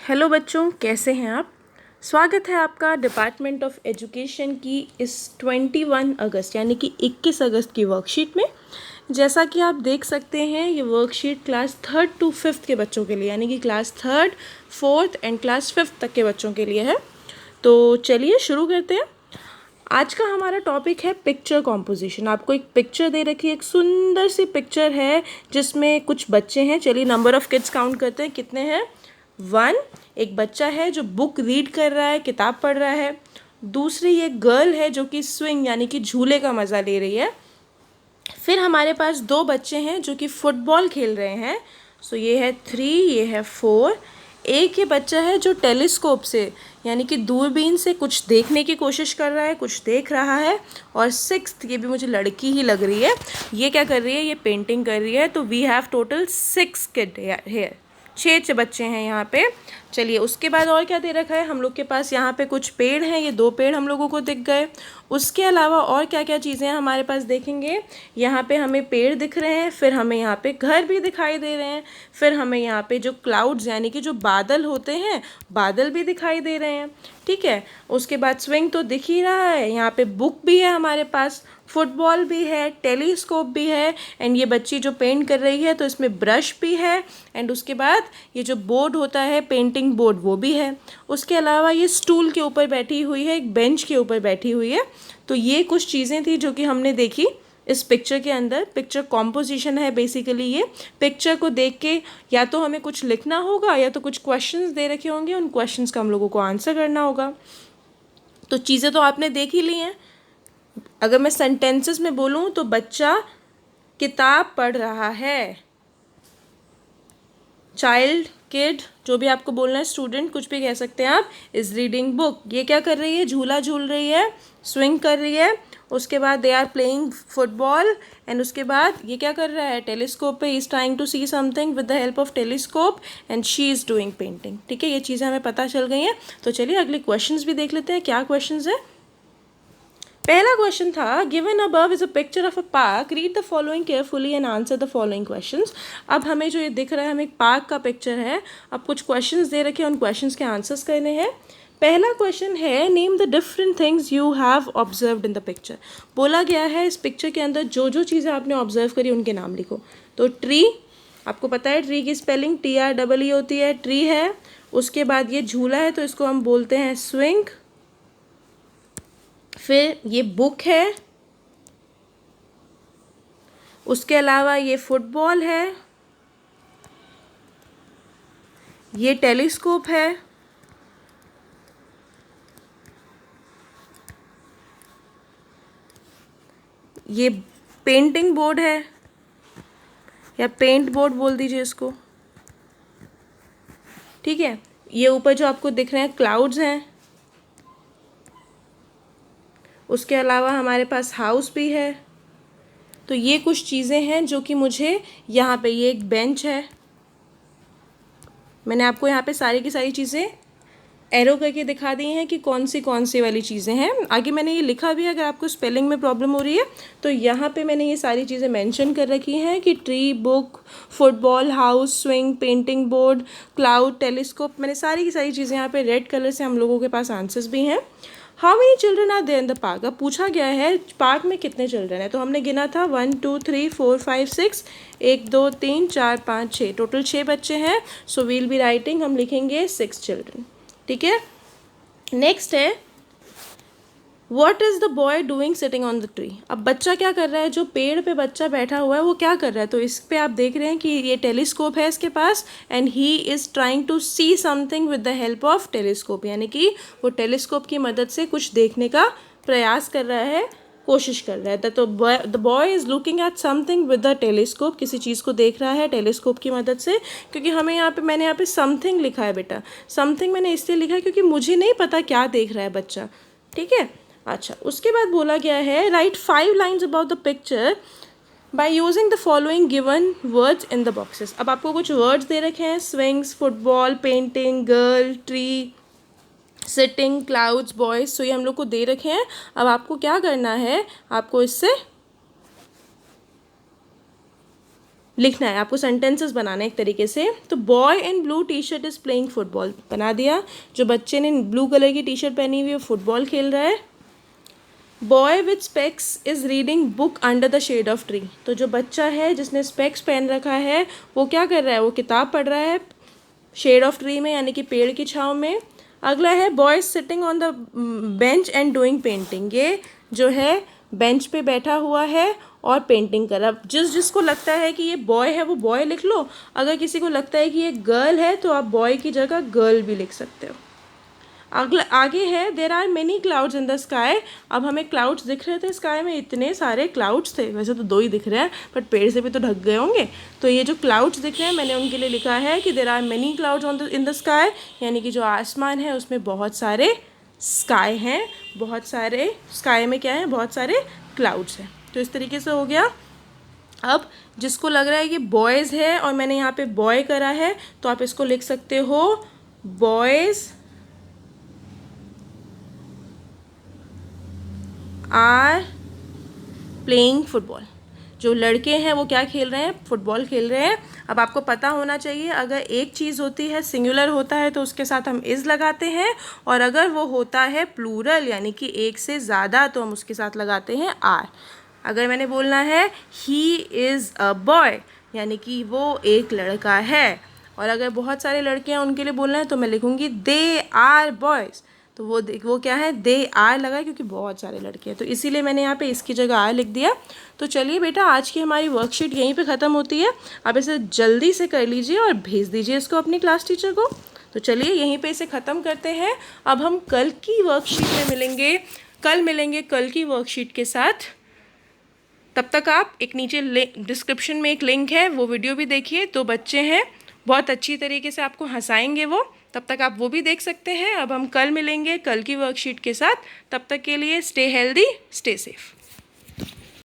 Hello बच्चों, कैसे हैं आप। स्वागत है आपका डिपार्टमेंट ऑफ एजुकेशन की इस 21 अगस्त यानी कि 21 अगस्त की वर्कशीट में। जैसा कि आप देख सकते हैं, ये worksheet class 3rd to 5th के बच्चों के लिए यानी कि class 3rd, 4th and class 5th तक के बच्चों के लिए है। तो चलिए शुरू करते हैं। आज का हमारा टॉपिक है पिक्चर कॉम्पोजिशन। आपको एक पिक्चर दे रखी है, एक सुंदर सी पिक्चर है जिसमें कुछ बच्चे हैं। चलिए नंबर ऑफ़ किड्स काउंट करते हैं, कितने हैं। 1, एक बच्चा है जो बुक रीड कर रहा है, किताब पढ़ रहा है। दूसरी ये गर्ल है जो कि स्विंग यानी कि झूले का मज़ा ले रही है। फिर हमारे पास 2 बच्चे हैं जो कि फुटबॉल खेल रहे हैं। सो ये है 3, ये है 4। एक ये बच्चा है जो टेलीस्कोप से यानी कि दूरबीन से कुछ देखने की कोशिश कर रहा है, कुछ देख रहा है। और 6th, ये भी मुझे लड़की ही लग रही है, ये क्या कर रही है, ये पेंटिंग कर रही है। तो we have total 6 kid here, 6 बच्चे हैं यहाँ पे। चलिए उसके बाद और क्या दे रखा है हम लोग के पास। यहाँ पे कुछ पेड़ हैं, ये 2 पेड़ हम लोगों को दिख गए। उसके अलावा और क्या क्या चीज़ें हैं हमारे पास देखेंगे। यहाँ पे हमें पेड़ दिख रहे हैं, फिर हमें यहाँ पे घर भी दिखाई दे रहे हैं, फिर हमें यहाँ पे जो क्लाउड्स यानी कि जो बादल होते हैं, बादल भी दिखाई दे रहे हैं। ठीक है, उसके बाद स्विंग तो दिख ही रहा है। यहाँ पे बुक भी है हमारे पास, फुटबॉल भी है, टेलीस्कोप भी है। एंड ये बच्ची जो पेंट कर रही है तो इसमें ब्रश भी है। एंड उसके बाद ये जो बोर्ड होता है पेंटिंग बोर्ड, वो भी है। उसके अलावा ये स्टूल के ऊपर बैठी हुई है, एक बेंच के ऊपर बैठी हुई है। तो ये कुछ चीज़ें थी जो कि हमने देखी इस पिक्चर के अंदर। पिक्चर कॉम्पोजिशन है बेसिकली। ये पिक्चर को देख के या तो हमें कुछ लिखना होगा या तो कुछ क्वेश्चंस दे रखे होंगे, उन क्वेश्चंस का हम लोगों को आंसर करना होगा। तो चीज़ें तो आपने देख ही ली हैं। अगर मैं सेंटेंसेस में बोलूँ तो बच्चा किताब पढ़ रहा है। चाइल्ड, किड, जो भी आपको बोलना है, स्टूडेंट, कुछ भी कह सकते हैं आप, इज़ रीडिंग बुक। ये क्या कर रही है, झूला झूल रही है, स्विंग कर रही है। उसके बाद they are playing football. And उसके बाद ये क्या कर रहा है, टेलीस्कोप पे is trying to see something with the help of telescope. And she is doing painting. ठीक है, ये चीज़ें हमें पता चल गई हैं। तो चलिए अगले क्वेश्चंस भी देख लेते हैं। क्या क्वेश्चंस है। पहला क्वेश्चन था, given above is a picture of a park, read the following carefully and answer the following questions. अब हमें जो ये दिख रहा है, हमें एक पार्क का पिक्चर है। अब कुछ क्वेश्चंस दे रखे हैं, उन क्वेश्चंस के आंसर्स करने हैं। पहला क्वेश्चन है, name the different things you have observed in the picture. बोला गया है इस पिक्चर के अंदर जो जो चीज़ें आपने ऑब्जर्व करी उनके नाम लिखो। तो ट्री, आपको पता है ट्री की स्पेलिंग TREE होती है, ट्री है। उसके बाद ये झूला है तो इसको हम बोलते हैं स्विंग। फिर ये बुक है। उसके अलावा ये फुटबॉल है, ये टेलीस्कोप है, ये पेंटिंग बोर्ड है या पेंट बोर्ड बोल दीजिए इसको। ठीक है, ये ऊपर जो आपको दिख रहे हैं क्लाउड्स हैं। उसके अलावा हमारे पास हाउस भी है। तो ये कुछ चीज़ें हैं जो कि मुझे यहाँ पे, ये एक बेंच है। मैंने आपको यहाँ पे सारी की सारी चीज़ें एरो करके दिखा दी हैं कि कौन सी वाली चीज़ें हैं। आगे मैंने ये लिखा भी है, अगर आपको स्पेलिंग में प्रॉब्लम हो रही है तो यहाँ पे मैंने ये सारी चीज़ें मेंशन कर रखी हैं कि tree, book, football, house, swing, painting board, cloud, telescope. मैंने सारी की सारी चीज़ें यहाँ पे रेड कलर से, हम लोगों के पास आंसर्स भी हैं। How many children are there in the park. अब पूछा गया है पार्क में कितने चिल्ड्रन हैं, तो हमने गिना था 1 2 3 4 5 6, 1 2 3 4 5 6, टोटल 6 बच्चे हैं। सो वील बी राइटिंग, हम लिखेंगे 6 चिल्ड्रन। ठीक है, नेक्स्ट है, what is the boy doing sitting on the tree. अब बच्चा क्या कर रहा है, जो पेड़ पे बच्चा बैठा हुआ है वो क्या कर रहा है। तो इस पे आप देख रहे हैं कि ये टेलीस्कोप है इसके पास। And he is trying to see something with the help of telescope, यानी कि वो टेलीस्कोप की मदद से कुछ देखने का प्रयास कर रहा है, कोशिश कर रहा है। तो the boy is looking at something with the telescope, किसी चीज़ को देख रहा है टेलीस्कोप की मदद से। क्योंकि हमें यहाँ पे, मैंने यहाँ पे समथिंग लिखा है बेटा। समथिंग मैंने इसलिए लिखा है क्योंकि मुझे नहीं पता क्या देख रहा है बच्चा। ठीक है, अच्छा। उसके बाद बोला गया है, right 5 lines about the picture by using the following given words in the boxes. अब आपको कुछ वर्ड्स दे रखे हैं, swings, football, painting, girl, tree, sitting, clouds, boys. तो ये हम लोग को दे रखे हैं। अब आपको क्या करना है, आपको इससे लिखना है आपको, सेंटेंसेस बनाना है एक तरीके से। तो boy in blue T shirt is playing football, बना दिया। जो बच्चे ने ब्लू कलर की टी शर्ट पहनी हुई है फुटबॉल खेल रहा है। Boy with specs is reading book under the shade of tree, तो जो बच्चा है जिसने स्पेक्स पहन रखा है वो क्या कर रहा है, वो किताब पढ़ रहा है शेड ऑफ ट्री में, यानी कि पेड़ की छाँव में। अगला है boy sitting on the bench and doing painting, ये जो है बेंच पे बैठा हुआ है और पेंटिंग कर रहा। जिसको लगता है कि ये बॉय है वो बॉय लिख लो, अगर किसी को लगता है कि ये गर्ल है तो आप बॉय की जगह गर्ल भी लिख सकते हो। अगला आगे है there are many clouds in the sky, अब हमें क्लाउड्स दिख रहे थे स्काई में, इतने सारे क्लाउड्स थे, वैसे तो 2 ही दिख रहे हैं बट पेड़ से भी तो ढक गए होंगे। तो ये जो क्लाउड्स दिख रहे हैं मैंने उनके लिए लिखा है कि there are many clouds on the in the sky, यानी कि जो आसमान है उसमें बहुत सारे स्काई हैं, बहुत सारे स्काई में क्या है, बहुत सारे क्लाउड्स हैं। तो इस तरीके से हो गया। अब जिसको लग रहा है कि बॉयज़ है और मैंने यहाँ पे बॉय करा है तो आप इसको लिख सकते हो बॉयज़ आर प्लेइंग फुटबॉल, जो लड़के हैं वो क्या खेल रहे हैं, फुटबॉल खेल रहे हैं। अब आपको पता होना चाहिए अगर एक चीज़ होती है सिंगुलर होता है तो उसके साथ हम इज़ लगाते हैं, और अगर वो होता है प्लूरल यानी कि एक से ज़्यादा तो हम उसके साथ लगाते हैं आर। अगर मैंने बोलना है ही इज़ अ बॉय यानी कि वो एक लड़का है, और अगर बहुत सारे लड़के हैं उनके लिए बोलना है तो मैं लिखूँगी दे आर बॉयज़, तो वो क्या है, दे आर लगा है क्योंकि बहुत सारे लड़के हैं, तो इसीलिए मैंने यहाँ पे इसकी जगह आर लिख दिया। तो चलिए बेटा आज की हमारी वर्कशीट यहीं पे ख़त्म होती है। आप इसे जल्दी से कर लीजिए और भेज दीजिए इसको अपनी क्लास टीचर को। तो चलिए यहीं पे इसे ख़त्म करते हैं। अब हम कल की वर्कशीट में मिलेंगे, कल मिलेंगे कल की वर्कशीट के साथ। तब तक आप एक नीचे डिस्क्रिप्शन में एक लिंक है वो वीडियो भी देखिए, 2 बच्चे हैं बहुत अच्छी तरीके से आपको हंसाएंगे वो, तब तक आप वो भी देख सकते हैं। अब हम कल मिलेंगे कल की वर्कशीट के साथ, तब तक के लिए स्टे हेल्दी स्टे सेफ।